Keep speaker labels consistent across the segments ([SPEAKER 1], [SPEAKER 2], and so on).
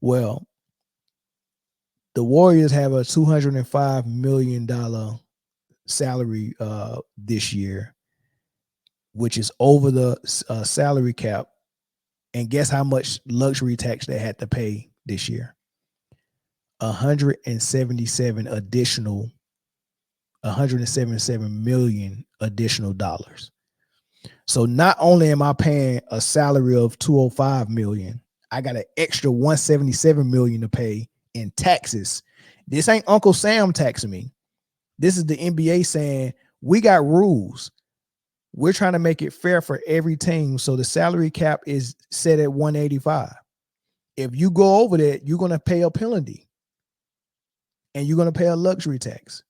[SPEAKER 1] Well, the Warriors have a $205 million salary this year, which is over the salary cap. And guess how much luxury tax they had to pay this year? 177 million additional dollars. So not only am I paying a salary of 205 million, I got an extra 177 million to pay in taxes. This ain't Uncle Sam taxing me. This is the NBA saying, we got rules. We're trying to make it fair for every team. So the salary cap is set at 185. If you go over that, you're going to pay a penalty and you're going to pay a luxury tax.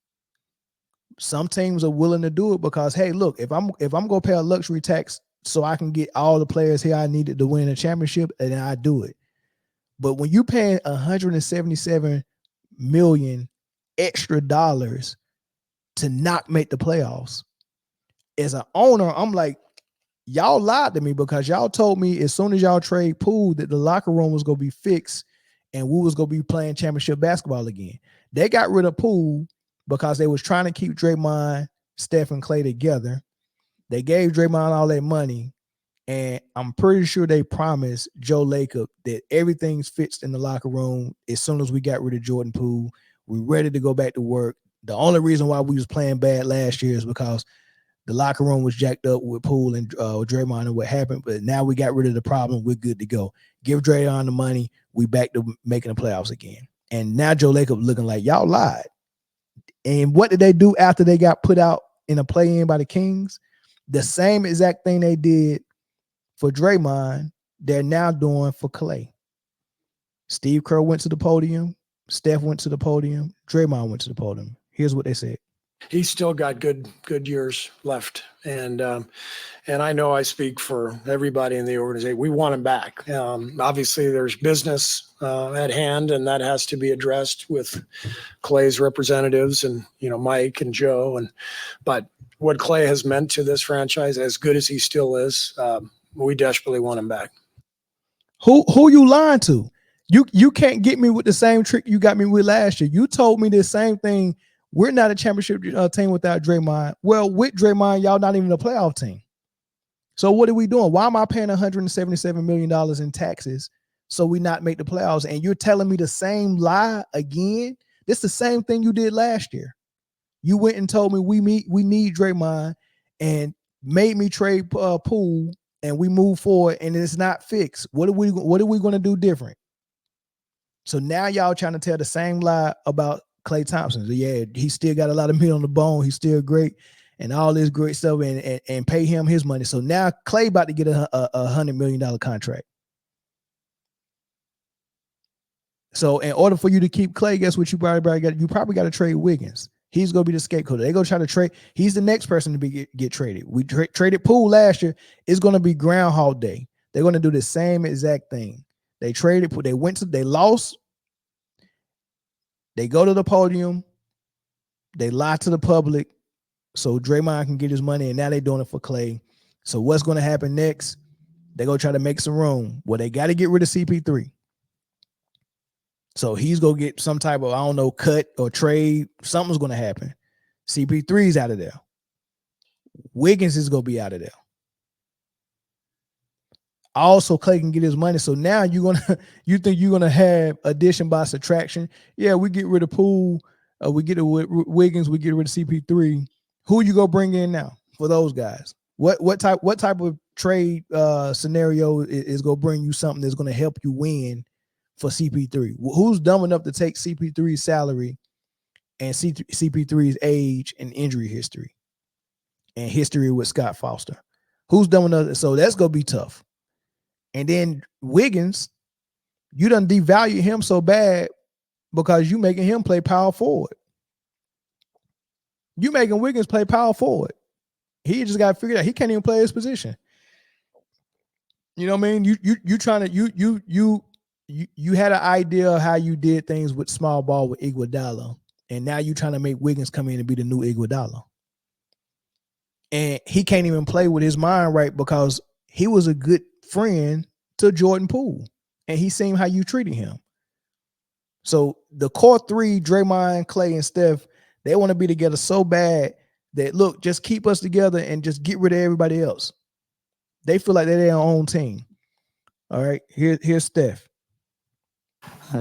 [SPEAKER 1] Some teams are willing to do it because, hey, look, if I'm going to pay a luxury tax so I can get all the players here I needed to win a championship, then I do it. But when you're paying 177 million extra dollars to not make the playoffs, as an owner, I'm like, y'all lied to me because y'all told me as soon as y'all trade Poole that the locker room was going to be fixed and we was going to be playing championship basketball again. They got rid of Poole because they was trying to keep Draymond, Steph, and Klay together. They gave Draymond all that money, and I'm pretty sure they promised Joe Lacob that everything's fixed in the locker room as soon as we got rid of Jordan Poole. We're ready to go back to work. The only reason why we was playing bad last year is because the locker room was jacked up with Poole and Draymond and what happened, but now we got rid of the problem. We're good to go. Give Draymond the money. We back to making the playoffs again. And now Joe Lacob looking like y'all lied. And what did they do after they got put out in a play-in by the Kings? The same exact thing they did for Draymond, they're now doing for Klay. Steve Kerr went to the podium. Steph went to the podium. Draymond went to the podium. Here's what they said.
[SPEAKER 2] He's still got good years left. And I know I speak for everybody in the organization. We want him back. Obviously, there's business at hand, and that has to be addressed with Klay's representatives and, Mike and Joe. But what Klay has meant to this franchise, as good as he still is, we desperately want him back.
[SPEAKER 1] Who you lying to? You can't get me with the same trick you got me with last year. You told me the same thing. We're not a championship team without Draymond. Well, with Draymond, y'all not even a playoff team. So what are we doing? Why am I paying $177 million in taxes so we not make the playoffs? And you're telling me the same lie again? This is the same thing you did last year. You went and told me we need Draymond and made me trade Poole, and we move forward, and it's not fixed. What are we going to do different? So now y'all trying to tell the same lie about Klay Thompson. So yeah, he still got a lot of meat on the bone. He's still great and all this great stuff and pay him his money. So now Klay about to get a $100 million contract. So in order for you to keep Klay, guess what you probably got to trade Wiggins. He's going to be the scapegoat. They're going to try to trade. He's the next person to get traded. We traded Poole last year. It's going to be Groundhog Day. They're going to do the same exact thing. They traded, they lost. They go to the podium. They lie to the public so Draymond can get his money, and now they're doing it for Klay. So what's going to happen next? They're going to try to make some room. Well, they got to get rid of CP3. So he's going to get some type of, cut or trade. Something's going to happen. CP3's out of there. Wiggins is going to be out of there. Also, Klay can get his money. So now you think you're gonna have addition by subtraction? Yeah, we get rid of Poole, we get rid of Wiggins, we get rid of CP3. Who you gonna bring in now for those guys? What type of trade scenario is gonna bring you something that's gonna help you win for CP3? Who's dumb enough to take CP3's salary and CP3's age and injury history and history with Scott Foster? Who's dumb enough? So that's gonna be tough. And then Wiggins, you done devalue him so bad because you making him play power forward. You making Wiggins play power forward. He just got figured out he can't even play his position. You know what I mean? You trying to you had an idea of how you did things with small ball with Iguodala, and now you trying to make Wiggins come in and be the new Iguodala. And he can't even play with his mind right because he was a good friend to Jordan Poole, and he seen how you treated him. So the core three, Draymond, Klay, and Steph, they want to be together so bad that, look, just keep us together and just get rid of everybody else. They feel like they're their own team. All right, here's Steph.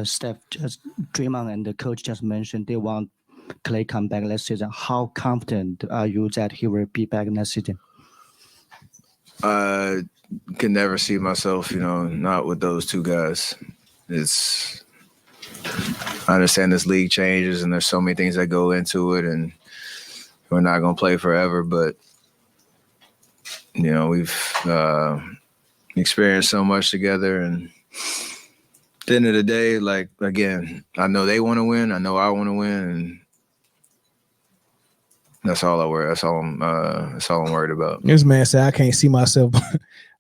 [SPEAKER 3] Steph, just Draymond and the coach just mentioned they want Klay come back next season. How confident are you that he will be back next season?
[SPEAKER 4] I can never see myself, not with those two guys. I understand this league changes and there's so many things that go into it, and we're not going to play forever, but we've experienced so much together, and at the end of the day, like, again, I know they want to win. I know I want to win, and that's all I worry. That's all I'm worried about.
[SPEAKER 1] This man said, "I can't see myself."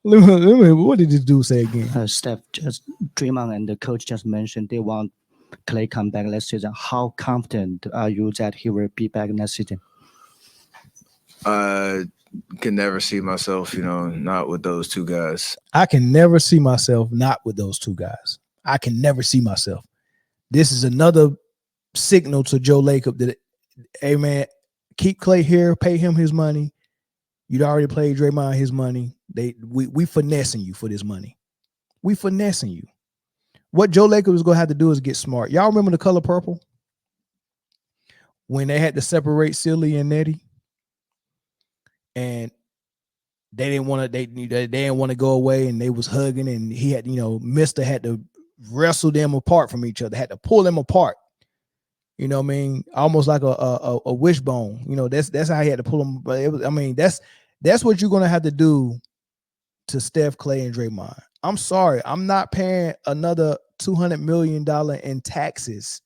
[SPEAKER 1] What did this dude say again?
[SPEAKER 3] Steph, just Draymond and the coach just mentioned they want Klay come back next season. How confident are you that he will be back next season?
[SPEAKER 4] I can never see myself, not with those two guys.
[SPEAKER 1] I can never see myself not with those two guys. I can never see myself. This is another signal to Joe Lacob that, hey man, keep Klay here, pay him his money. You'd already paid Draymond his money. We finessing you for this money. We finessing you. What Joe Lacob is going to have to do is get smart. Y'all remember the color purple? When they had to separate Silly and Nettie? And they didn't want to go away, and they was hugging, and he had, Mister had to wrestle them apart from each other, had to pull them apart. You know what I mean? Almost like a wishbone. That's how he had to pull them. But that's what you're gonna have to do to Steph, Klay, and Draymond. I'm sorry, I'm not paying another $200 million in taxes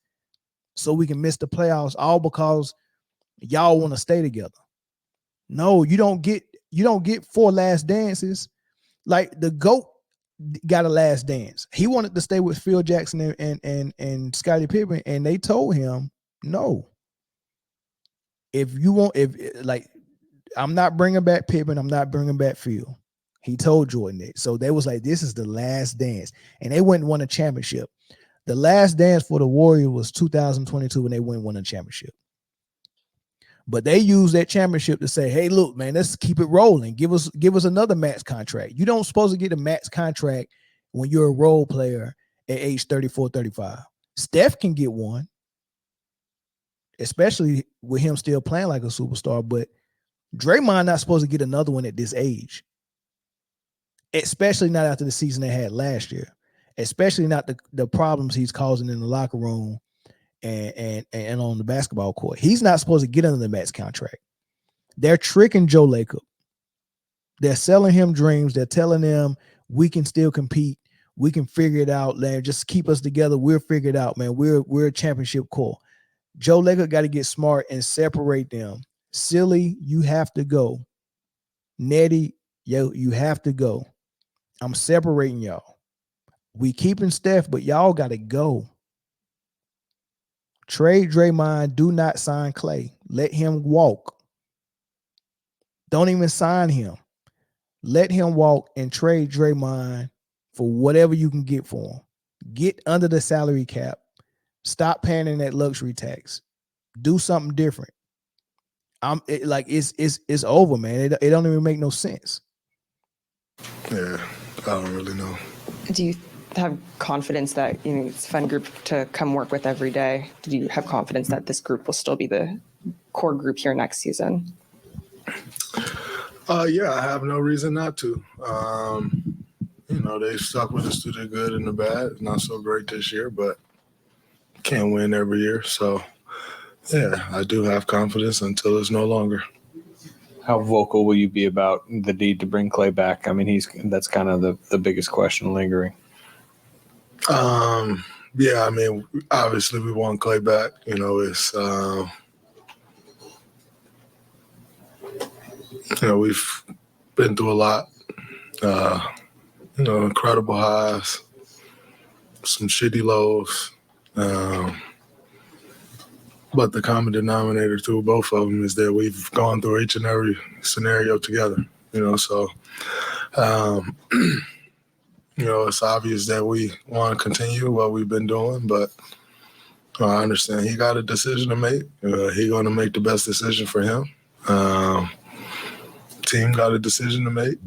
[SPEAKER 1] so we can miss the playoffs, all because y'all want to stay together. No, you don't get 4 last dances. Like the GOAT got a last dance. He wanted to stay with Phil Jackson and Scottie Pippen, and they told him no. I'm not bringing back Pippen, I'm not bringing back Phil. He told Jordan that. So they was like, this is the last dance. And they went and won a championship. The last dance for the Warriors was 2022 when they went and won a championship. But they used that championship to say, hey, look, man, let's keep it rolling. Give us another max contract. You don't supposed to get a max contract when you're a role player at age 34, 35. Steph can get one, especially with him still playing like a superstar. But Draymond not supposed to get another one at this age, especially not after the season they had last year, especially not the problems he's causing in the locker room and on the basketball court. He's not supposed to get under the max contract. They're tricking Joe Lacob. They're selling him dreams. They're telling them we can still compete. We can figure it out, man. Just keep us together. We'll figure it out, man. We're a championship core. Joe Lacob got to get smart and separate them. Silly, you have to go. Nettie, you have to go. I'm separating y'all. We keeping Steph, but y'all got to go. Trade Draymond. Do not sign Klay. Let him walk. Don't even sign him. Let him walk and trade Draymond for whatever you can get for him. Get under the salary cap. Stop paying that luxury tax. Do something different. It's over, man. It don't even make no sense.
[SPEAKER 5] Yeah, I don't really know.
[SPEAKER 6] Do you have confidence that it's a fun group to come work with every day? Do you have confidence that this group will still be the core group here next season?
[SPEAKER 5] Yeah, I have no reason not to. They stuck with us through the good and the bad. Not so great this year, but can't win every year. So, yeah, I do have confidence until it's no longer.
[SPEAKER 7] How vocal will you be about the need to bring Klay back? I mean, that's kind of the biggest question lingering.
[SPEAKER 5] Yeah, I mean, obviously we want Klay back. We've been through a lot. Incredible highs, some shitty lows. But the common denominator to both of them is that we've gone through each and every scenario together, so, it's obvious that we want to continue what we've been doing, but I understand he got a decision to make. He going to make the best decision for him. Team got a decision to make.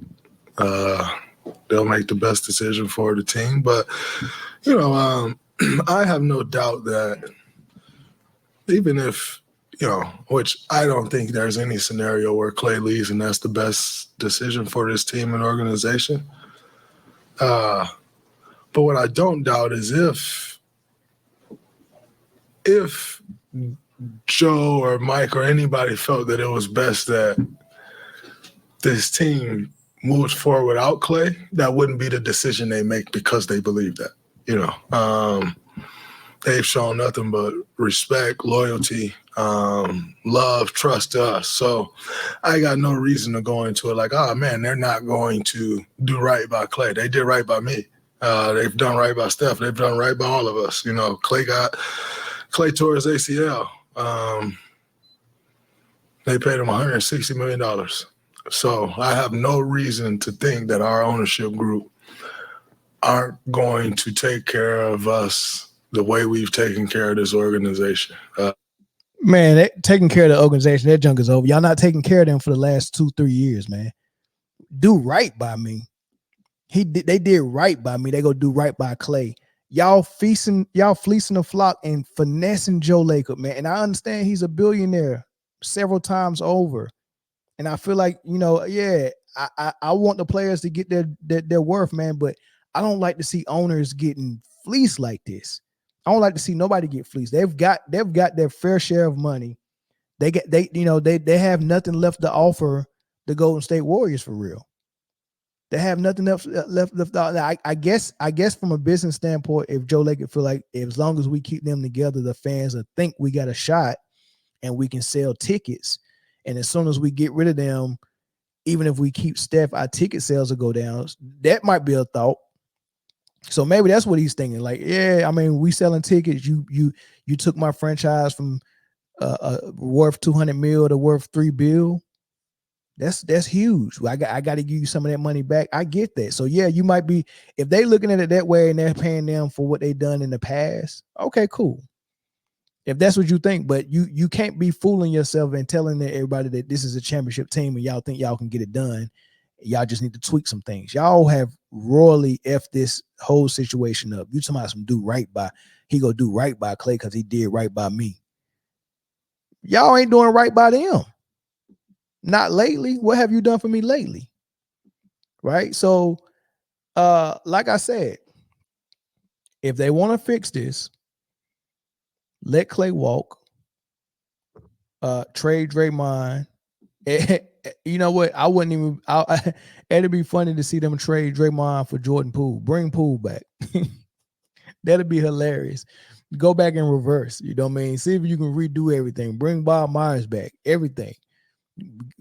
[SPEAKER 5] They'll make the best decision for the team. But, I have no doubt that even if, which I don't think there's any scenario where Klay leaves and that's the best decision for this team and organization. But what I don't doubt is if Joe or Mike or anybody felt that it was best that this team moves forward without Klay, that wouldn't be the decision they make because they believe that. They've shown nothing but respect, loyalty, love, trust to us. So I got no reason to go into it like, oh, man, they're not going to do right by Klay. They did right by me. They've done right by Steph. They've done right by all of us. Klay tore his ACL. They paid him $160 million. So I have no reason to think that our ownership group aren't going to take care of us the way we've taken care of this organization.
[SPEAKER 1] Man, taking care of the organization, that junk is over. Y'all not taking care of them for the last 2-3 years, man. Do right by me. They did right by me. They go do right by Klay. Y'all fleecing the flock and finessing Joe Lacob, man. And I understand he's a billionaire several times over. And I feel like, I want the players to get their worth, man. But I don't like to see owners getting fleeced like this. I don't like to see nobody get fleeced. They've got their fair share of money. They have nothing left to offer the Golden State Warriors for real. They have nothing else left. I guess from a business standpoint, if Joe Lacob feel like as long as we keep them together, the fans will think we got a shot and we can sell tickets. And as soon as we get rid of them, even if we keep Steph, our ticket sales will go down. That might be a thought. So maybe that's what he's thinking. Like, yeah, I mean, we selling tickets. You took my franchise from worth $200 million to worth $3 billion. That's huge. I got to give you some of that money back. I get that. So yeah, you might be, if they looking at it that way and they're paying them for what they done in the past. Okay, cool. If that's what you think, but you can't be fooling yourself and telling everybody that this is a championship team and y'all think y'all can get it done. Y'all just need to tweak some things. Y'all have royally effed this whole situation up. You talking about some he go do right by Klay because he did right by me. Y'all ain't doing right by them. Not lately. What have you done for me lately? Right? So, like I said, if they want to fix this, let Klay walk, trade Draymond. You know what? I wouldn't even. It'd be funny to see them trade Draymond for Jordan Poole. Bring Poole back. That'd be hilarious. Go back in reverse. You know what I mean? See if you can redo everything. Bring Bob Myers back. Everything.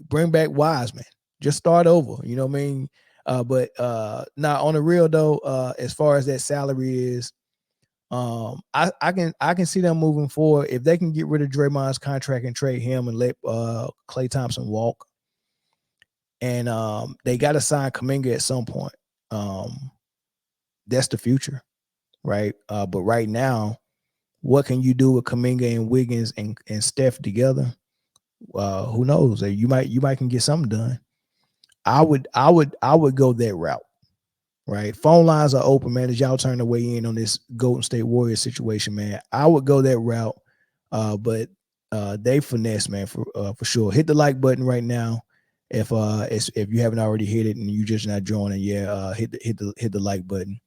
[SPEAKER 1] Bring back Wiseman. Just start over. You know what I mean? But now on the real though, as far as that salary is, I can see them moving forward if they can get rid of Draymond's contract and trade him and let Klay Thompson walk. And they got to sign Kuminga at some point. That's the future, right? But right now, what can you do with Kuminga and Wiggins and Steph together? Who knows? You might can get something done. I would go that route. Right. Phone lines are open, man. As y'all turn to weigh in on this Golden State Warriors situation, man, I would go that route. But they finesse, man, for sure. Hit the like button right now. If you haven't already hit it and you just not joining, hit the like button.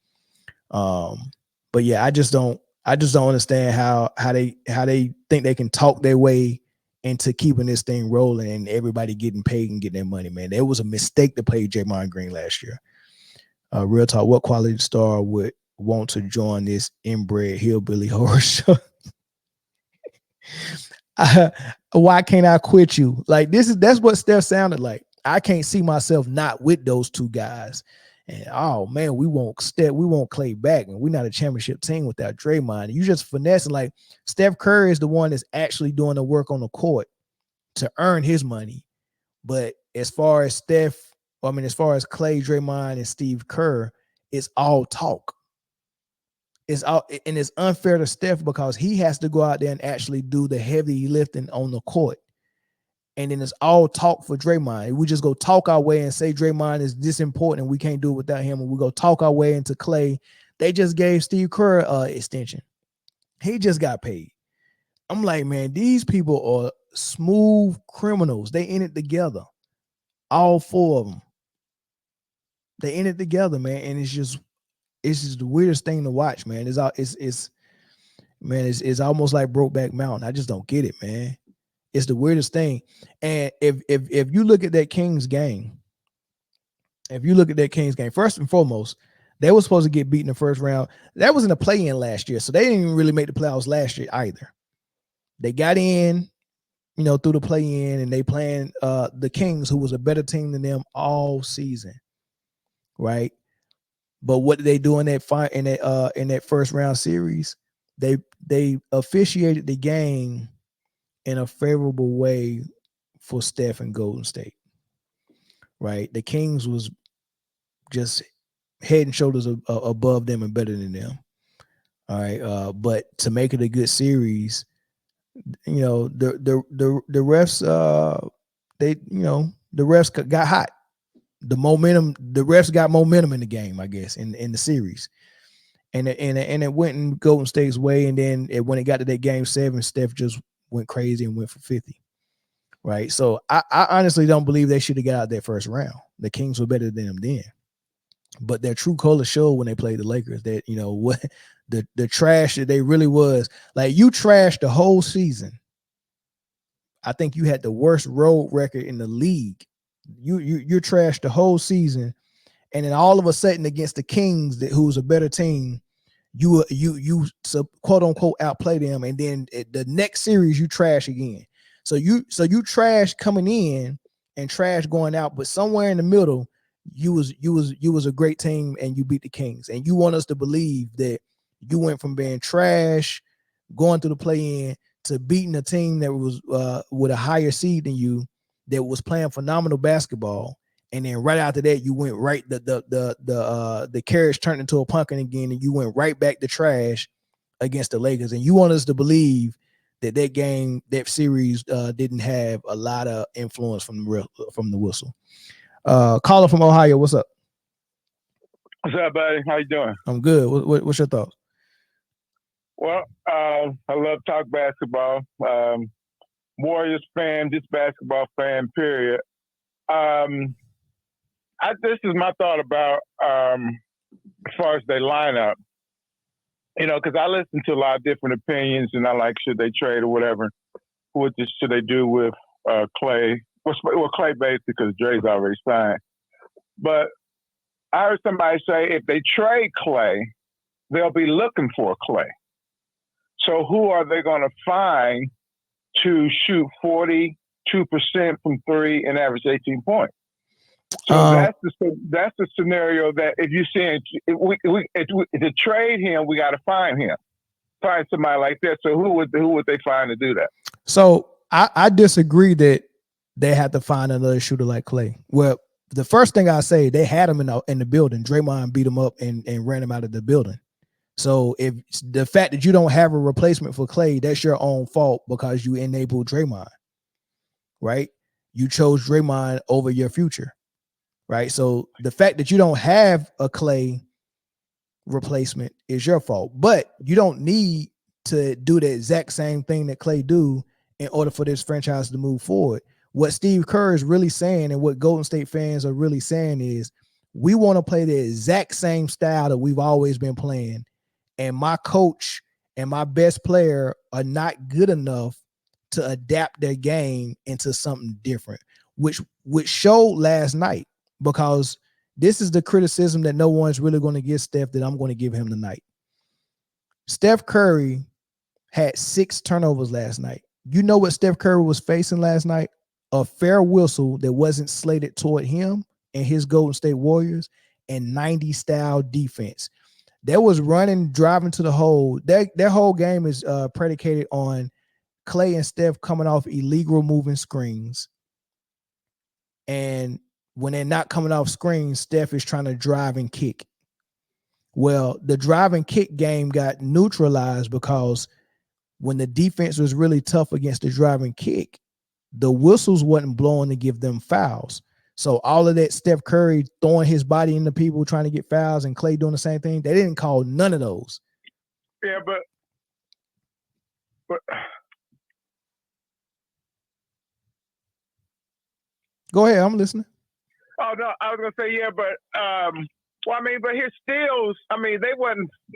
[SPEAKER 1] But yeah, I just don't understand how they think they can talk their way into keeping this thing rolling and everybody getting paid and getting their money, man. It was a mistake to pay Draymond Green last year. Real talk, what quality star would want to join this inbred hillbilly horror show? Why can't I quit you? Like that's what Steph sounded like. I can't see myself not with those two guys. And oh man, we want Klay back, and we're not a championship team without Draymond. You just finessing like Steph Curry is the one that's actually doing the work on the court to earn his money. But as far as Klay, Draymond, and Steve Kerr, it's all talk. it's unfair to Steph because he has to go out there and actually do the heavy lifting on the court. And then it's all talk for Draymond. We just go talk our way and say Draymond is this important and we can't do it without him. And we go talk our way into Klay. They just gave Steve Kerr extension. He just got paid. I'm like, man, these people are smooth criminals. They in it together. All four of them. They in it together, man. And it's just the weirdest thing to watch, man. It's almost like Brokeback Mountain. I just don't get it, man. It's the weirdest thing. And if you look at that Kings game, first and foremost, they were supposed to get beat in the first round. That was in the play-in last year, so they didn't even really make the playoffs last year either. They got in, through the play-in, and they playing the Kings, who was a better team than them all season, right? But what did they do in that first round series? They officiated the game in a favorable way for Steph and Golden State, right? The Kings was just head and shoulders above them and better than them. All right. But to make it a good series, the refs, the refs got hot. The refs got momentum in the game, I guess, in the series. And it went in Golden State's way. And then when it got to that game 7, Steph just went crazy and went for 50. Right. So I honestly don't believe they should have got out that first round. The Kings were better than them then. But their true color showed when they played the Lakers that, what the trash that they really was. Like, you trashed the whole season. I think you had the worst road record in the league. You trashed the whole season. And then all of a sudden against the Kings, who's a better team, you quote unquote outplay them, and then the next series you trash again. So you trash coming in and trash going out, but somewhere in the middle, you was a great team and you beat the Kings. And you want us to believe that you went from being trash, going through the play-in, to beating a team that was with a higher seed than you, that was playing phenomenal basketball. And then right after that, you went right, the carriage turned into a pumpkin again, and you went right back to trash against the Lakers. And you want us to believe that series didn't have a lot of influence from the whistle. Caller from Ohio, what's up?
[SPEAKER 8] What's up, buddy? How you doing?
[SPEAKER 1] I'm good. What's your thoughts?
[SPEAKER 8] Well, I love talk basketball. Warriors fan, just basketball fan, period. This is my thought about as far as their lineup. Because I listen to a lot of different opinions, and I like, should they trade or whatever? What should they do with Klay? Well, Klay basically, because Dre's already signed. But I heard somebody say if they trade Klay, they'll be looking for Klay. So who are they going to find to shoot 42% from 3 and average 18 points? So that's the scenario that if you're saying to trade him, we got to find him, find somebody like that. So who would they find to do that?
[SPEAKER 1] So I disagree that they had to find another shooter like Klay. Well, the first thing I say, they had him in the building. Draymond beat him up and ran him out of the building. So if the fact that you don't have a replacement for Klay, that's your own fault because you enabled Draymond, right? You chose Draymond over your future. Right. So the fact that you don't have a Klay replacement is your fault, but you don't need to do the exact same thing that Klay do in order for this franchise to move forward. What Steve Kerr is really saying and what Golden State fans are really saying is we want to play the exact same style that we've always been playing. And my coach and my best player are not good enough to adapt their game into something different, which showed last night. Because this is the criticism that no one's really going to give Steph that I'm going to give him tonight. Steph Curry had 6 turnovers last night. You know what Steph Curry was facing last night? A fair whistle that wasn't slated toward him and his Golden State Warriors, and 90-style defense. That was running, driving to the hole. Their whole game is predicated on Klay and Steph coming off illegal moving screens. And when they're not coming off screens, Steph is trying to drive and kick. Well, the drive and kick game got neutralized because when the defense was really tough against the drive and kick, the whistles wasn't blowing to give them fouls. So all of that Steph Curry throwing his body into people trying to get fouls and Klay doing the same thing, they didn't call none of those.
[SPEAKER 8] Yeah, but
[SPEAKER 1] Go ahead, I'm listening.
[SPEAKER 8] oh no, I was gonna say yeah, but well, I mean, but his steals, I mean,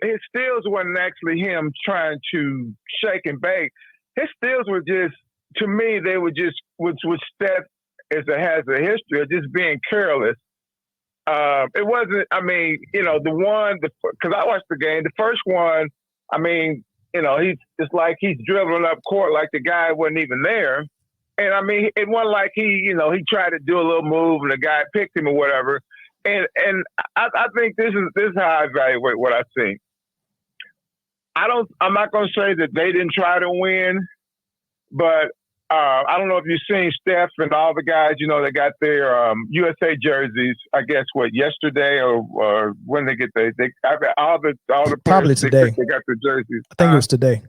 [SPEAKER 8] his steals wasn't actually him trying to shake and bake. His steals were just, to me, they were just, which Steph has a history of just being careless. It wasn't, I mean, you know, because I watched the game, the first one, I mean, you know, it's like he's dribbling up court like the guy wasn't even there. And I mean, it wasn't like he tried to do a little move and the guy picked him or whatever. And I think this is how I evaluate what I see. I'm not going to say that they didn't try to win, but I don't know if you've seen Steph and all the guys, you know, they got their USA jerseys, I guess, yesterday or when they get all the
[SPEAKER 1] Probably today.
[SPEAKER 8] They got their jerseys.
[SPEAKER 1] I think it was today.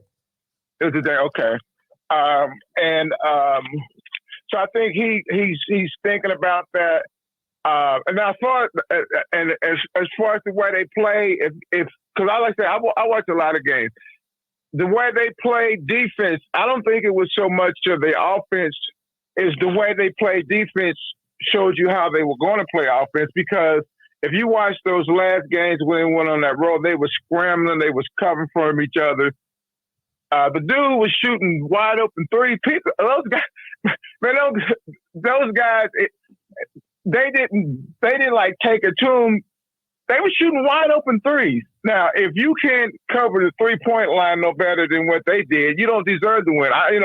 [SPEAKER 8] It was today, okay. So I think he's thinking about that. And now as far as the way they play, because I like to say, I watch a lot of games. The way they play defense, I don't think it was so much of the offense. Is the way they play defense showed you how they were going to play offense. Because if you watch those last games when they went on that road, they were scrambling, they was covering from each other. The dude was shooting wide open three. People, those guys, man, those guys. They didn't like take a tune. They were shooting wide open threes. Now, if you can't cover the 3-point line no better than what they did, you don't deserve to win. I'm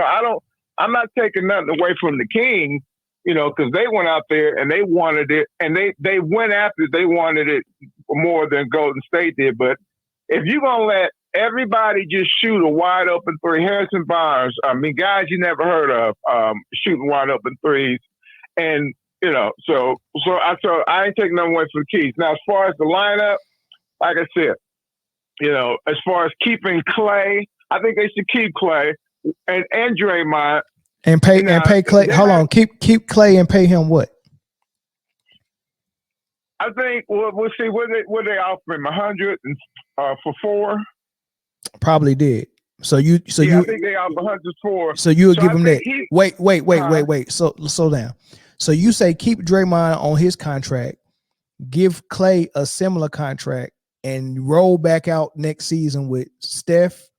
[SPEAKER 8] not taking nothing away from the Kings, you know, because they went out there and they wanted it, and they went after it. They wanted it more than Golden State did. But if you're gonna let everybody just shoot a wide open three, Harrison Barnes, I mean, guys you never heard of shooting wide open threes, and you know, so I ain't taking nothing away from the Keys. Now, as far as the lineup, like I said, you know, as far as keeping Klay, I think they should keep Klay and Draymond
[SPEAKER 1] and pay Klay. Hold on, keep Klay and pay him what?
[SPEAKER 8] I think we'll see what they offer him 100 for 4.
[SPEAKER 1] Probably did. I think
[SPEAKER 8] they offer 100 for.
[SPEAKER 1] So you would give him that. Wait. So slow down. So you say keep Draymond on his contract, give Klay a similar contract, and roll back out next season with Steph,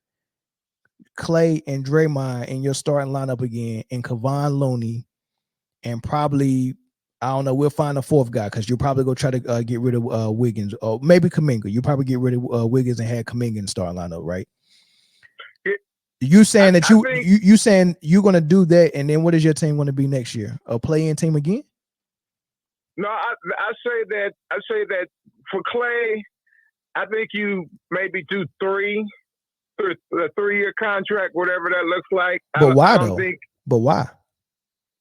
[SPEAKER 1] Klay, and Draymond in your starting lineup again, and Kevon Looney, and probably, I don't know, we'll find a fourth guy because you'll probably go try to get rid of Wiggins, or maybe Kuminga. You'll probably get rid of Wiggins and have Kuminga in the starting lineup, right? You saying that you saying you're gonna do that, and then what is your team going to be next year? A play-in team again?
[SPEAKER 8] No, I say that for Klay, I think you maybe do a 3-year contract, whatever that looks like.
[SPEAKER 1] But why though? But why?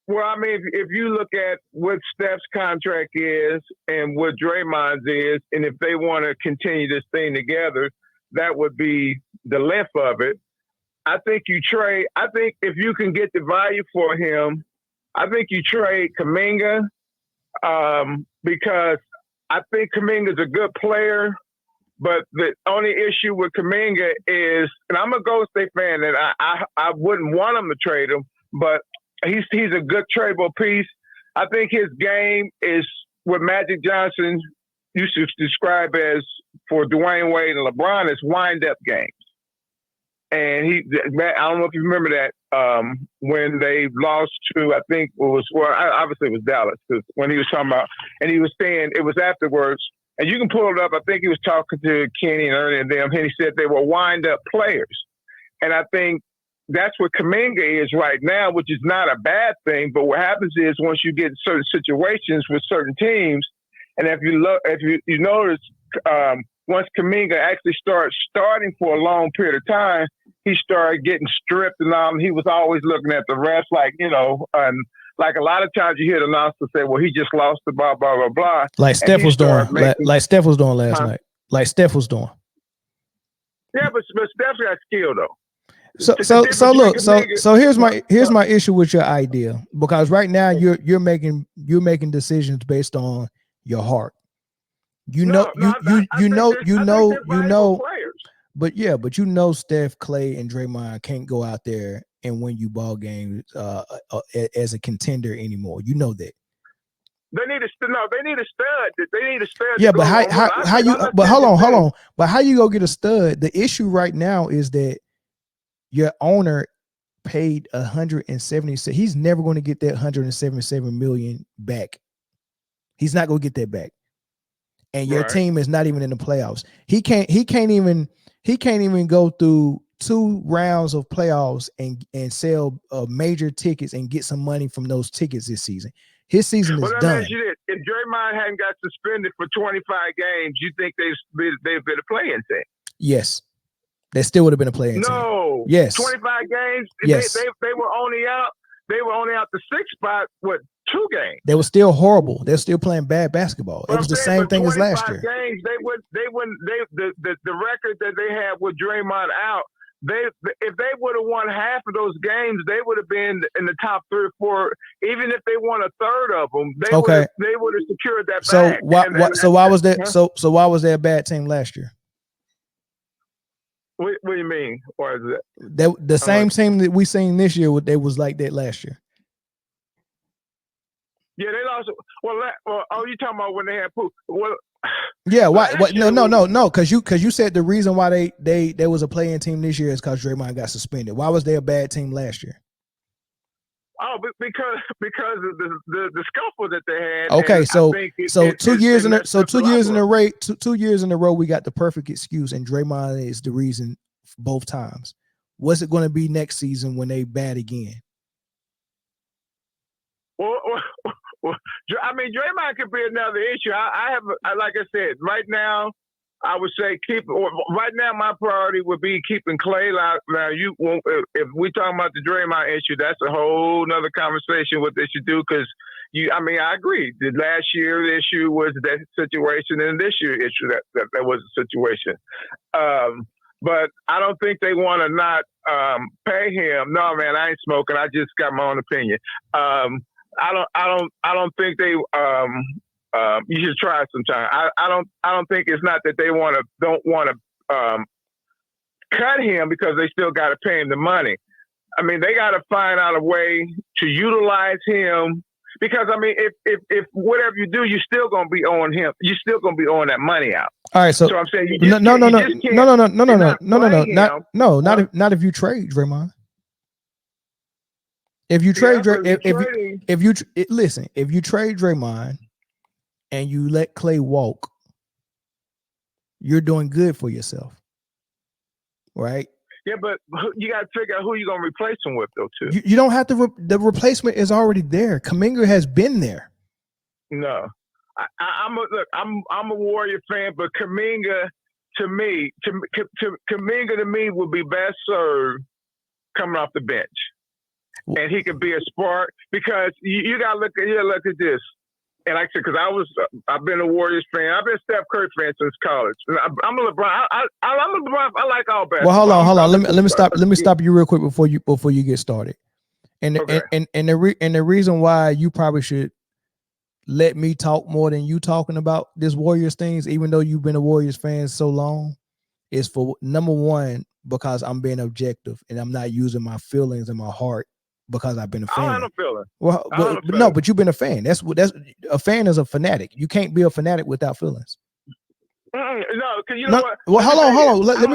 [SPEAKER 8] Well, I mean, if you look at what Steph's contract is and what Draymond's is, and if they want to continue this thing together, that would be the length of it. I think you trade. I think if you can get the value for him, I think you trade Kuminga because I think Kuminga's a good player. But the only issue with Kuminga is, and I'm a Golden State fan, and I wouldn't want him to trade him, but he's a good tradable piece. I think his game is what Magic Johnson used to describe as, for Dwayne Wade and LeBron, is wind-up games. And I don't know if you remember that when they lost to, I think obviously it was Dallas, because when he was talking about, and he was saying it was afterwards, and you can pull it up. I think he was talking to Kenny and Ernie and them, and he said they were wind-up players. And I think that's what Kuminga is right now, which is not a bad thing. But what happens is once you get in certain situations with certain teams, and if you notice, once Kuminga actually starts starting for a long period of time, he started getting stripped, and he was always looking at the refs, like, you know, like a lot of times you hear the announcer say, "Well, he just lost the blah blah blah blah."
[SPEAKER 1] Like Steph was doing, like Steph was doing last night. like Steph was doing.
[SPEAKER 8] Yeah, but Steph's got skill though.
[SPEAKER 1] So look, so here's my issue with your idea, because right now you're making decisions based on your heart. You know, but you know Steph, Klay, and Draymond can't go out there and win you ball games as a contender anymore. You know that.
[SPEAKER 8] They need a stud. They need a stud.
[SPEAKER 1] Yeah, but how you? But hold on. But how you go get a stud? The issue right now is that your owner paid 176. He's never going to get that 177 million back. He's not going to get that back. And your team is not even in the playoffs. He can't even go through 2 rounds of playoffs and sell major tickets and get some money from those tickets this season. His season is done.
[SPEAKER 8] If Draymond hadn't got suspended for 25 games, you think they've been a play-in team?
[SPEAKER 1] Yes. They still would have been a play-in team.
[SPEAKER 8] No.
[SPEAKER 1] Yes.
[SPEAKER 8] 25 games?
[SPEAKER 1] Yes.
[SPEAKER 8] They were only out the 6th spot, 2 games?
[SPEAKER 1] They were still horrible. They're still playing bad basketball. It was the same thing as last year.
[SPEAKER 8] Games, the record that they had with Draymond out, if they would have won half of those games, they would have been in the top 3 or 4. Even if they won a third of them, they would have secured that back.
[SPEAKER 1] So why was that? So why was they a bad team last year?
[SPEAKER 8] What do you mean? Or is it
[SPEAKER 1] the same team that we seen this year? They was like that last year.
[SPEAKER 8] Yeah, they lost. Well, you talking about when they had Poop? Well,
[SPEAKER 1] yeah. Why? No. Because you said the reason why they was a play-in team this year is because Draymond got suspended. Why was they a bad team last year?
[SPEAKER 8] Oh, because of the scuffle that they had.
[SPEAKER 1] Okay, so 2 years in a 2 years in a row, we got the perfect excuse, and Draymond is the reason both times. What's it going to be next season when they bad again?
[SPEAKER 8] Well, I mean, Draymond could be another issue. Like I said, right now, I would say right now, my priority would be keeping Klay. Now, if we talking about the Draymond issue, that's a whole nother conversation what they should do. Because I agree. The last year the issue was that situation, and this year issue that was a situation. But I don't think they want to not pay him. No, man, I ain't smoking. I just got my own opinion. I don't think they. You should try sometime. I don't think it's not that they don't want to cut him because they still got to pay him the money. I mean, they got to find out a way to utilize him because I mean, if whatever you do, you're still gonna be owing him. You're still gonna be owing that money out.
[SPEAKER 1] All right, so
[SPEAKER 8] I'm saying
[SPEAKER 1] not if you trade Draymond. If you trade if you trade Draymond and you let Klay walk, you're doing good for yourself, right?
[SPEAKER 8] Yeah, but you got to figure out who you're going to replace him with, though, too.
[SPEAKER 1] You don't have to. The replacement is already there. Kuminga has been there.
[SPEAKER 8] No, I'm a Warrior fan, but Kuminga to me would be best served coming off the bench, and he could be a spark because you got to look at this. And like I said, because I've been a Warriors fan. I've been a Steph Curry fan since college. I'm a LeBron. I'm a LeBron. I like all basketball.
[SPEAKER 1] Well, hold on. Let me stop you real quick before you get started. And the reason why you probably should let me talk more than you talking about this Warriors things, even though you've been a Warriors fan so long, is for number one because I'm being objective and I'm not using my feelings and my heart. Because I've been a fan.
[SPEAKER 8] I don't have no feeling.
[SPEAKER 1] Well, but you've been a fan. That's a fan is a fanatic. You can't be a fanatic without feelings.
[SPEAKER 8] No, because you know what?
[SPEAKER 1] Well, hold on. Let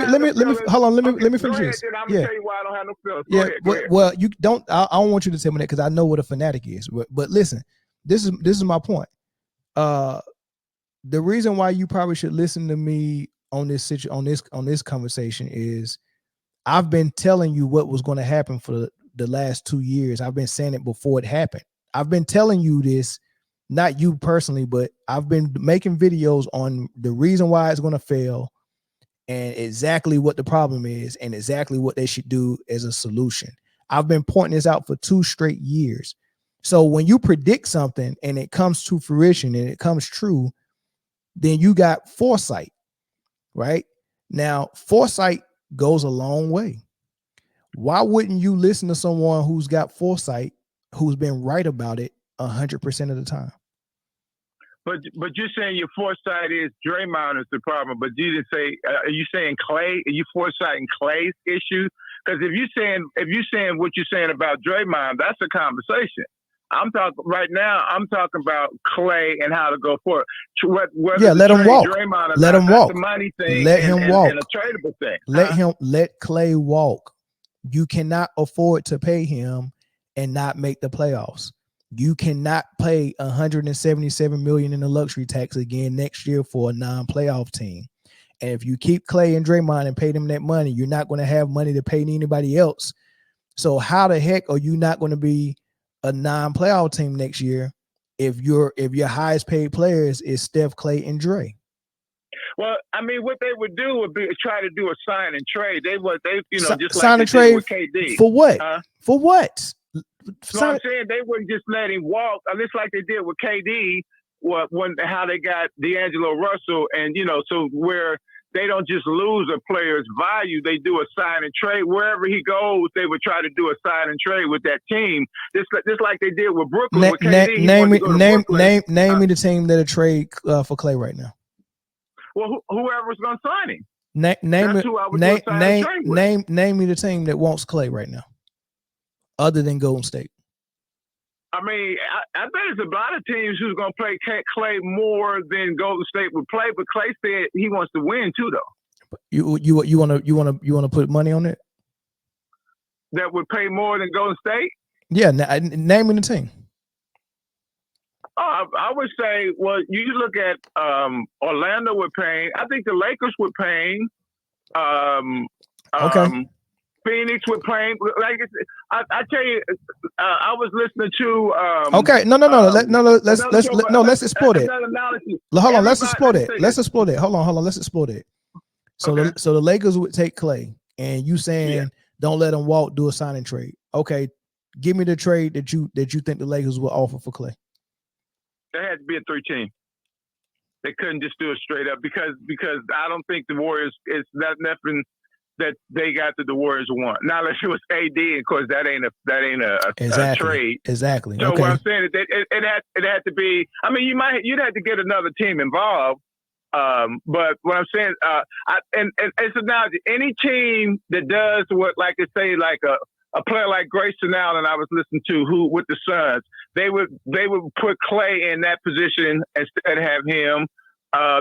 [SPEAKER 1] me finish this.
[SPEAKER 8] I'm gonna tell you why I don't have no feelings.
[SPEAKER 1] Go ahead. Well, you don't. I don't want you to tell me that because I know what a fanatic is. But listen, this is my point. The reason why you probably should listen to me on this conversation is I've been telling you what was going to happen for the last 2 years. I've been saying it before it happened. I've been telling you this, not you personally, but I've been making videos on the reason why it's going to fail and exactly what the problem is and exactly what they should do as a solution. I've been pointing this out for 2 straight years. So when you predict something and it comes to fruition and it comes true, then you got foresight. right? Now, foresight goes a long way. Why wouldn't you listen to someone who's got foresight, who's been right about it 100% of the time?
[SPEAKER 8] But you're saying your foresight is Draymond is the problem, but you didn't say. Are you saying Klay? Are you foresight in Klay's issue? Because if you're saying what you're saying about Draymond, that's a conversation. I'm talking right now. I'm talking about Klay and how to go forward.
[SPEAKER 1] Yeah, let him walk. Let him walk.
[SPEAKER 8] The money thing.
[SPEAKER 1] Let him walk.
[SPEAKER 8] And a tradable thing.
[SPEAKER 1] Let Klay walk. You cannot afford to pay him and not make the playoffs. You cannot pay $177 million in the luxury tax again next year for a non-playoff team. And if you keep Klay and Draymond and pay them that money, you're not going to have money to pay anybody else. So how the heck are you not going to be a non-playoff team next year if your highest paid players is Steph, Klay, and Dre?
[SPEAKER 8] Well, I mean, what they would do would be try to do a sign and trade. Just
[SPEAKER 1] sign
[SPEAKER 8] like
[SPEAKER 1] and trade
[SPEAKER 8] with KD.
[SPEAKER 1] For what? For what?
[SPEAKER 8] So I'm saying they wouldn't just let him walk, just like they did with KD. How they got D'Angelo Russell, and so where they don't just lose a player's value, they do a sign and trade. Wherever he goes, they would try to do a sign and trade with that team, just like they did with Brooklyn. With KD,
[SPEAKER 1] name me the team that'll trade for Klay right now.
[SPEAKER 8] Well, whoever's going to sign him.
[SPEAKER 1] Name me the team that wants Klay right now, other than Golden State.
[SPEAKER 8] I mean, I bet there's a lot of teams who's going to play Klay more than Golden State would play. But Klay said he wants to win too, though.
[SPEAKER 1] You want to put money on it?
[SPEAKER 8] That would pay more than Golden State?
[SPEAKER 1] Yeah, name me the team.
[SPEAKER 8] I would say, well, you look at Orlando with paying. I think the Lakers with paying.
[SPEAKER 1] Okay.
[SPEAKER 8] Phoenix with paying. Like I tell you, I was listening to.
[SPEAKER 1] Okay, let's explore it. Hold on, let's explore it. Hold on, let's explore it. So, okay. So the Lakers would take Klay, and you saying don't let him walk, do a sign and trade. Okay, give me the trade that you think the Lakers will offer for Klay.
[SPEAKER 8] There had to be a 3-team. They couldn't just do it straight up because I don't think the Warriors is that nothing that they got that the Warriors want. Now, unless it was AD, of course, that ain't a trade.
[SPEAKER 1] Exactly.
[SPEAKER 8] So what I'm saying is it had to be. I mean, you'd have to get another team involved. But what I'm saying, and it's analogy. Any team that does what, like they say, like a player like Grayson Allen, I was listening to, who with the Suns, they would put Klay in that position instead of have him.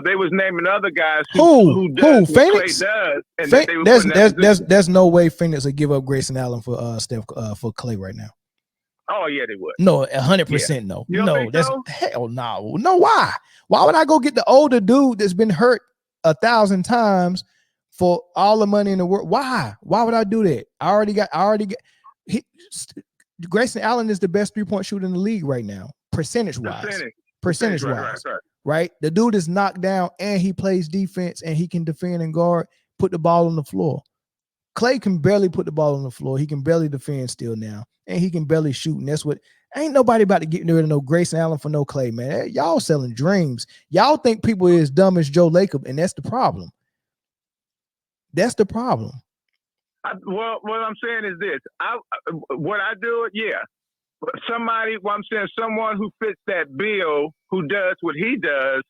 [SPEAKER 8] They was naming other guys who does what Klay does. And
[SPEAKER 1] there's no way Phoenix would give up Grayson Allen for Steph for Klay right now.
[SPEAKER 8] Oh yeah, they would.
[SPEAKER 1] No, 100% no.
[SPEAKER 8] You don't think
[SPEAKER 1] that's
[SPEAKER 8] so?
[SPEAKER 1] Hell no. No, why? Why would I go get the older dude that's been hurt 1,000 times for all the money in the world? Why? Why would I do that? I already got. Grayson Allen is the best 3-point shooter in the league right now, percentage wise. Right? The dude is knocked down and he plays defense and he can defend and guard, put the ball on the floor. Klay can barely put the ball on the floor. He can barely defend still now, and he can barely shoot. And that's what ain't nobody about to get rid of no Grayson Allen for no Klay, man. Y'all selling dreams. Y'all think people is dumb as Joe Lacob, and that's the problem. That's the problem.
[SPEAKER 8] Well, what I'm saying is this. What I do, yeah. Someone who fits that bill, who does what he does.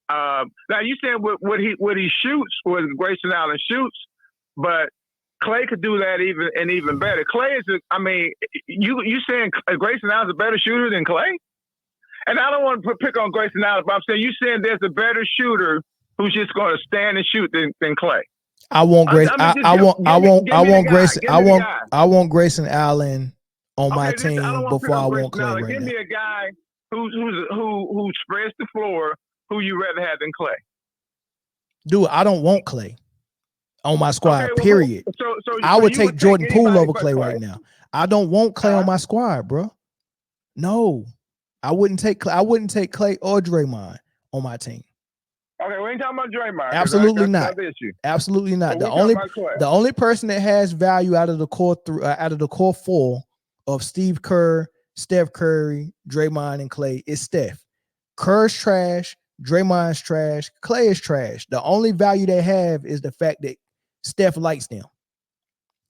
[SPEAKER 8] Now you saying what he shoots, what Grayson Allen shoots, but Klay could do that even better. Klay is, you saying Grayson Allen's a better shooter than Klay? And I don't want to pick on Grayson Allen, but I'm saying you saying there's a better shooter who's just going to stand and shoot than Klay.
[SPEAKER 1] I want Grayson Allen on my team before I want Klay right now.
[SPEAKER 8] Give me a guy who spreads the floor who you rather have than Klay.
[SPEAKER 1] Dude, I don't want Klay on my squad, period. So I would take Jordan Poole over Klay right now. I don't want Klay on my squad, bro. No. I wouldn't take Klay or Draymond on my team.
[SPEAKER 8] Okay, we ain't talking about Draymond.
[SPEAKER 1] Absolutely not. Absolutely not. The only person that has value out of the core four of Steve Kerr, Steph Curry, Draymond, and Klay is Steph. Kerr's trash. Draymond's trash. Klay is trash. The only value they have is the fact that Steph likes them.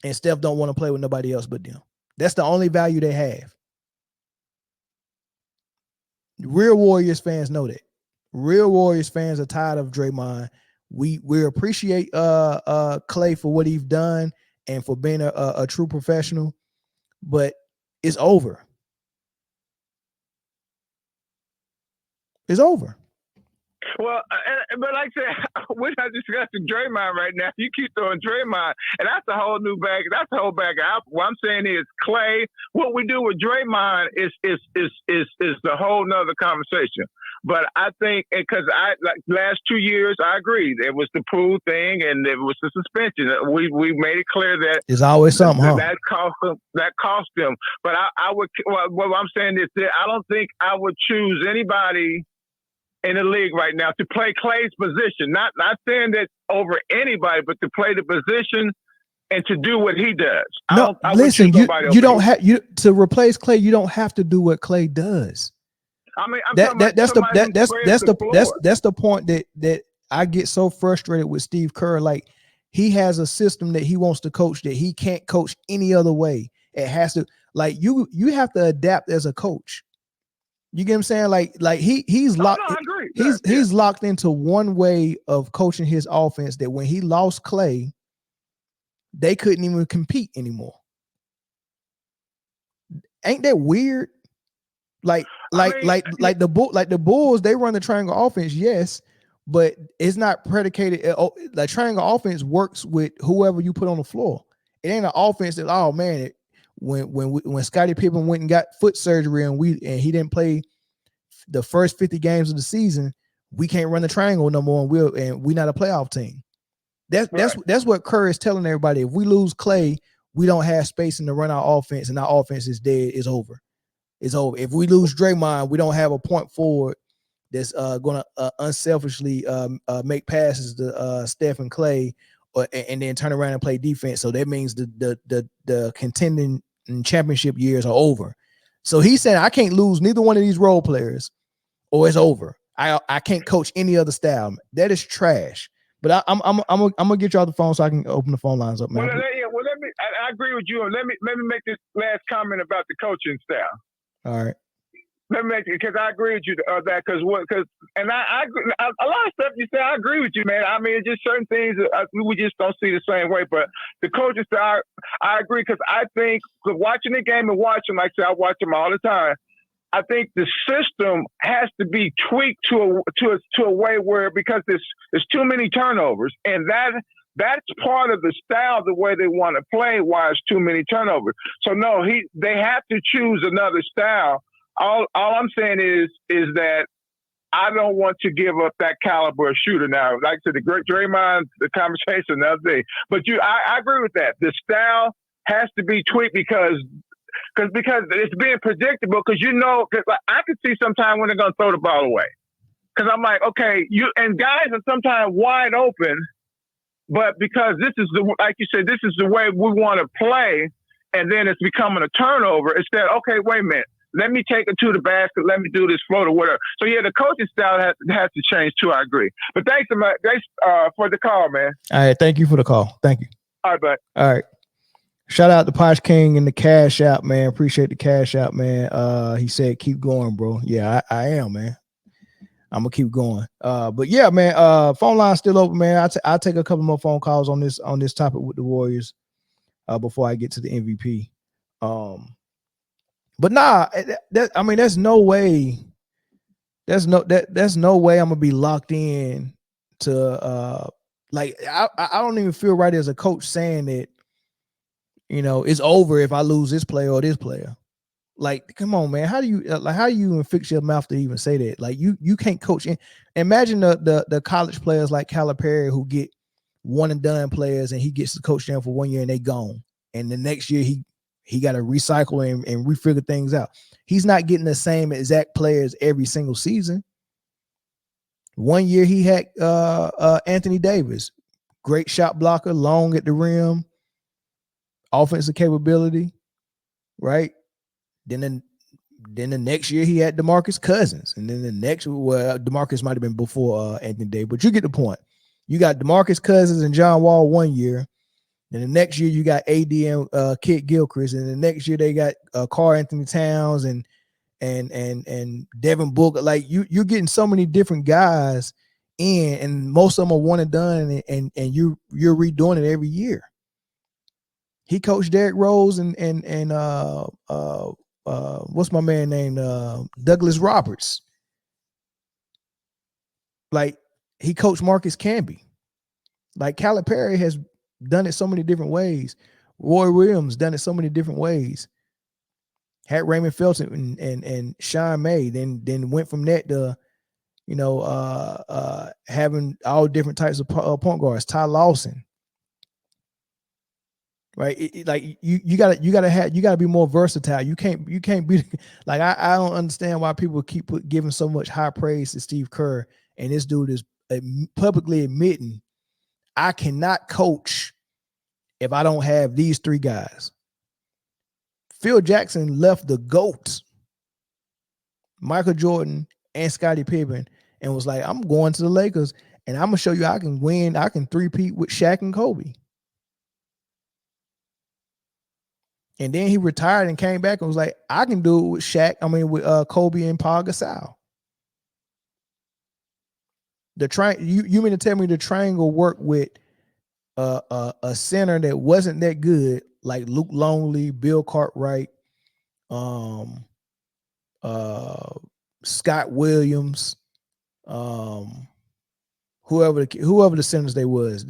[SPEAKER 1] And Steph don't want to play with nobody else but them. That's the only value they have. Real Warriors fans know that. Real Warriors fans are tired of Draymond. We appreciate Klay for what he's done and for being a true professional, but it's over. It's over.
[SPEAKER 8] Well, but like I said, we're not discussing Draymond right now. You keep throwing Draymond, and that's a whole new bag. That's a whole bag of apples. What I'm saying is, Klay, what we do with Draymond is the whole nother conversation. But I think, because like last 2 years, I agree. It was the pool thing, and it was the suspension. We made it clear that
[SPEAKER 1] it's always something, huh?
[SPEAKER 8] That cost them. But I would. Well, what I'm saying is that I don't think I would choose anybody in the league right now to play Klay's position. Not saying that over anybody, but to play the position and to do what he does.
[SPEAKER 1] Listen, you don't have to replace Klay. You don't have to do what Klay does.
[SPEAKER 8] I mean,
[SPEAKER 1] that's the point that I get so frustrated with Steve Kerr. Like, he has a system that he wants to coach that he can't coach any other way. It has to, like, you have to adapt as a coach. You get what I'm saying? Like he's locked.
[SPEAKER 8] No, I agree.
[SPEAKER 1] He's locked into one way of coaching his offense that when he lost Klay, they couldn't even compete anymore. Ain't that weird? The Bulls, they run the triangle offense, yes, but it's not predicated. Like, triangle offense works with whoever you put on the floor. It ain't an offense that, oh man, when Scottie Pippen went and got foot surgery and he didn't play the first 50 games of the season, we can't run the triangle no more, and we're not a playoff team. That's what Kerr is telling everybody. If we lose Klay, we don't have spacing to run our offense, and our offense is dead. It's over. It's over. If we lose Draymond, we don't have a point forward that's going to unselfishly make passes to Steph and Klay, and then turn around and play defense. So that means the contending and championship years are over. So he said, I can't lose neither one of these role players, or it's over. I can't coach any other style. That is trash. But I'm gonna get you off the phone so I can open the phone lines up, man.
[SPEAKER 8] Well, let me. I agree with you. Let me make this last comment about the coaching style.
[SPEAKER 1] All right.
[SPEAKER 8] Let me make it, because I agree with you that because I agree, a lot of stuff you say, I agree with you, man. I mean, it's just certain things we just don't see the same way. But the coaches, I agree, because I think watching the game and watching, like I said, I watch them all the time. I think the system has to be tweaked to a way where, because there's too many turnovers, and that's part of the style, the way they want to play, why it's too many turnovers. So no, they have to choose another style. All I'm saying is that I don't want to give up that caliber of shooter now. Like I said, the great Draymond, the conversation, the other day. But I agree with that. The style has to be tweaked because it's being predictable. Because because I can see sometimes when they're going to throw the ball away. Because I'm like, okay, and guys are sometimes wide open, but because like you said, this is the way we want to play, and then it's becoming a turnover. Instead, okay, wait a minute. Let me take it to the basket. Let me do this float or whatever. So, yeah, the coaching style has to change, too. I agree. But thanks for the call, man.
[SPEAKER 1] All right. Thank you for the call. Thank you.
[SPEAKER 8] All right, bud.
[SPEAKER 1] All right. Shout out to Posh King and the cash out, man. Appreciate the cash out, man. He said, keep going, bro. Yeah, I am, man. I'm going to keep going. But, yeah, man, phone line's still open, man. I'll take a couple more phone calls on this topic with the Warriors before I get to the MVP. But nah, there's no way. There's no way I'm gonna be locked in to I don't even feel right as a coach saying that, it's over if I lose this player or this player. Like, come on, man. How do you even fix your mouth to even say that? Like, you can't coach. Imagine the college players like Calipari who get one and done players, and he gets to coach them for 1 year and they gone, and the next year he got to recycle and refigure things out. He's not getting the same exact players every single season. 1 year he had Anthony Davis, great shot blocker, long at the rim, offensive capability, right? Then Then the next year he had DeMarcus Cousins, and then the next, well, DeMarcus might have been before Anthony Davis, but you get the point. You got DeMarcus Cousins and John Wall one year, and the next year you got AD and Kit Gilchrist, and the next year they got Karl Anthony Towns and Devin Booker. Like you're getting so many different guys in, and most of them are one and done, and you're redoing it every year. He coached Derrick Rose and what's my man named Douglas Roberts. Like he coached Marcus Camby. Like Calipari has done it so many different ways. Roy Williams done it so many different ways. Had Raymond Felton and Sean May, then went from that to, having all different types of point guards. Ty Lawson. Right, you gotta be more versatile. You can't be like I don't understand why people keep giving so much high praise to Steve Kerr, and this dude is publicly admitting I cannot coach if I don't have these three guys. Phil Jackson left the GOAT, Michael Jordan and Scottie Pippen, and was like, I'm going to the Lakers, and I'm gonna show you I can win. I can three-peat with Shaq and Kobe. And then he retired and came back and was like, I can do it with with Kobe and Paul Gasol. You mean to tell me the triangle worked with a center that wasn't that good, like Luke Longley, Bill Cartwright, Scott Williams, whoever the centers they was,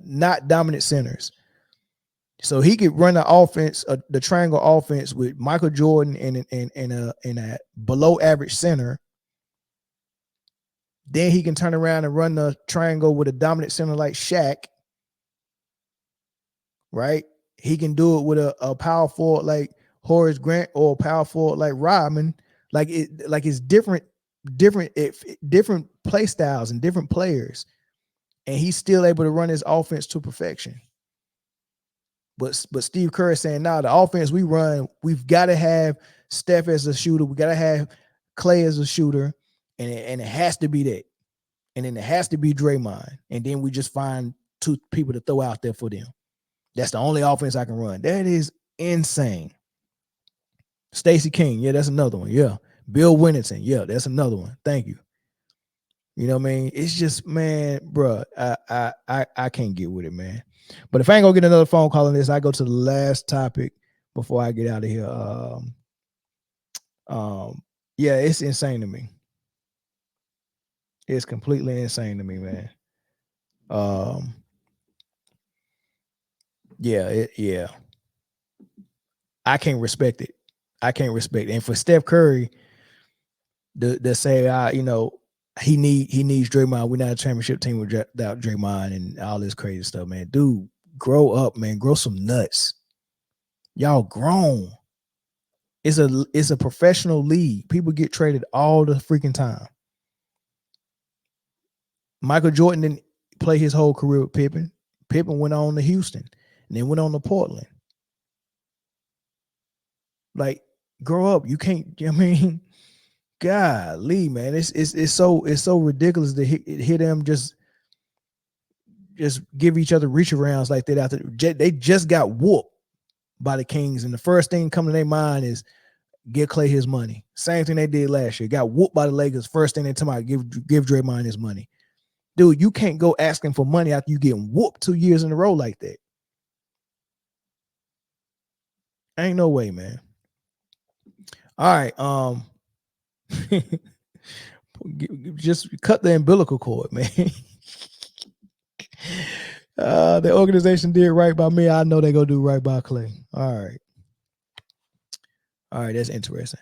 [SPEAKER 1] not dominant centers. So he could run the offense, the triangle offense with Michael Jordan and a below average center. Then he can turn around and run the triangle with a dominant center like Shaq. Right? He can do it with a power forward like Horace Grant or a power forward like Rodman. It's different play styles and different players, and he's still able to run his offense to perfection. But Steve Kerr is saying, the offense we run, we've got to have Steph as a shooter. We got to have Klay as a shooter, and it has to be that. And then it has to be Draymond. And then we just find two people to throw out there for them. That's the only offense I can run. That is insane. Stacey King, yeah, that's another one. Yeah. Bill Winnington, yeah, that's another one. Thank you. You know what I mean? It's just, man, bro, I can't get with it, man. But if I ain't gonna get another phone call on this, I go to the last topic before I get out of here. Yeah, it's insane to me. It's completely insane to me, man. Yeah. I can't respect it. And for Steph Curry to say, he needs Draymond. We're not a championship team without Draymond and all this crazy stuff, man. Dude, grow up, man. Grow some nuts. Y'all grown. It's a professional league. People get traded all the freaking time. Michael Jordan didn't play his whole career with Pippen. Pippen went on to Houston and then went on to Portland. Like, grow up. You can't, golly, man. It's so ridiculous to hit them just give each other reach arounds like that after they just got whooped by the Kings, and the first thing coming to their mind is give Klay his money. Same thing they did last year. Got whooped by the Lakers. First thing they tell me, give Draymond his money. Dude, you can't go asking for money after you getting whooped 2 years in a row like that. Ain't no way, man. All right, just cut the umbilical cord, man. The organization did right by me. I know they're gonna do right by Klay. All right, that's interesting.